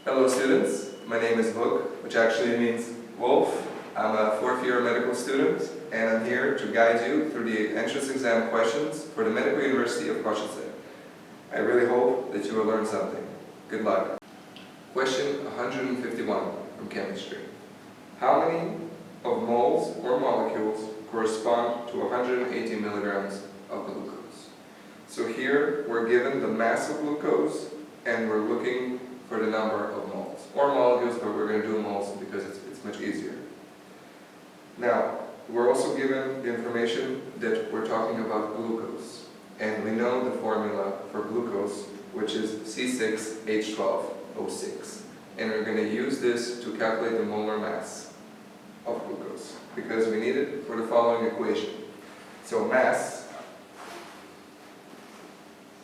Hello students, my name is Vuk, which actually means wolf. I'm a fourth year medical student and I'm here to guide you through the entrance exam questions for the Medical University of Koszyc. I really hope that you will learn something. Good luck. Question 151 from chemistry. How many of moles or molecules correspond to 180 milligrams of glucose? So here we're given the mass of glucose and we're looking for the number of moles. Or molecules, but we're going to do moles because it's much easier. Now, we're also given the information that we're talking about glucose. And we know the formula for glucose, which is C6H12O6. And we're going to use this to calculate the molar mass of glucose, because we need it for the following equation. So mass,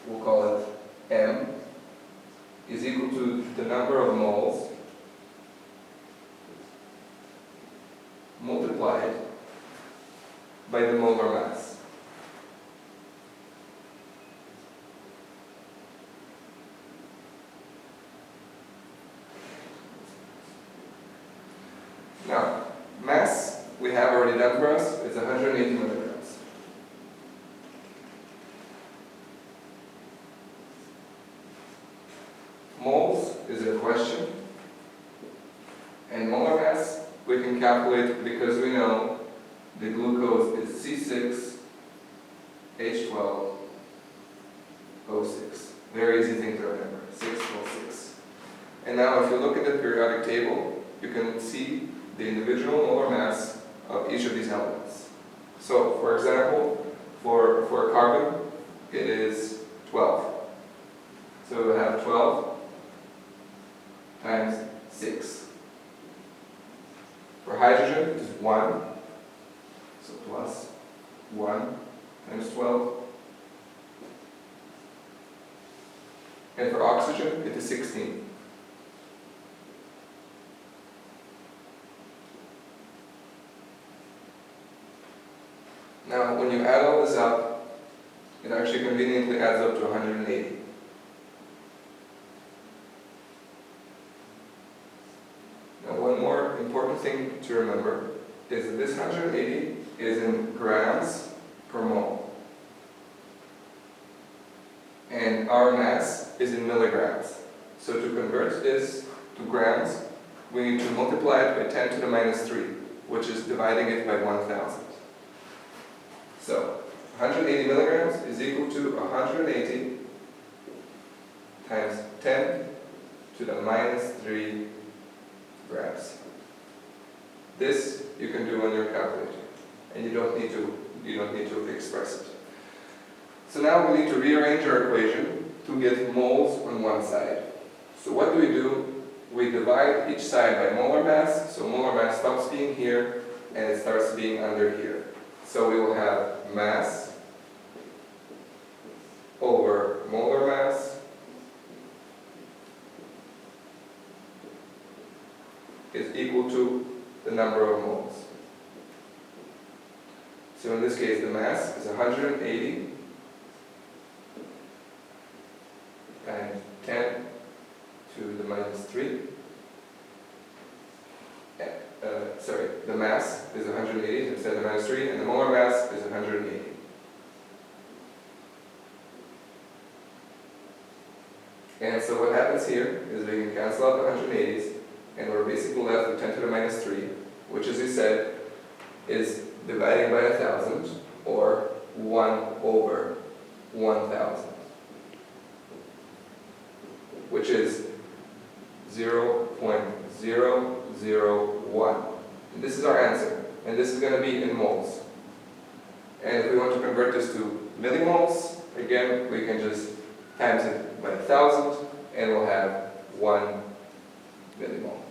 we'll call it M, is equal to the number of moles multiplied by the molar mass. Now, mass we have already done for us, it's 180 milligrams. Moles is a question, and molar mass we can calculate because we know the glucose is C6H12O6. Very easy thing to remember, 6O6. And now if you look at the periodic table, you can see the individual molar mass of each of these elements. So, for example, for carbon, it is 12. So we have 12 times 6. For hydrogen, it is 1. So plus 1 times 12. And for oxygen, it is 16. Now, when you add all this up, it actually conveniently adds up to 180. Now, one more important thing to remember is that this 180 is in grams per mole. And our mass is in milligrams. So to convert this to grams, we need to multiply it by 10 to the minus 3, which is dividing it by 1,000. So, 180 milligrams is equal to 180 times 10 to the minus 3 grams. This you can do on your calculator, and you don't need to express it. So now we need to rearrange our equation to get moles on one side. So what do? We divide each side by molar mass, so molar mass stops being here and it starts being under here. So we will have mass over molar mass is equal to the number of moles. So in this case the mass is 180 times 10 to the minus 3. The mass is 180 times 10 to the minus 3, and the molar mass is 180. And so what happens here is we can cancel out the 180s, and we're basically left with 10 to the minus 3, which, as we said, is dividing by 1,000, or 1 over 1,000, which is 0.001. And this is our answer, and this is going to be in moles. And if we want to convert this to millimoles, again, we can just times it by 1,000, and we'll have 1 millimole.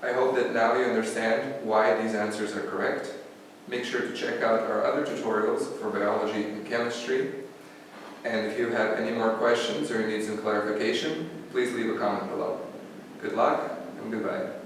I hope that now you understand why these answers are correct. Make sure to check out our other tutorials for biology and chemistry. And if you have any more questions or you need some clarification, please leave a comment below. Good luck and goodbye.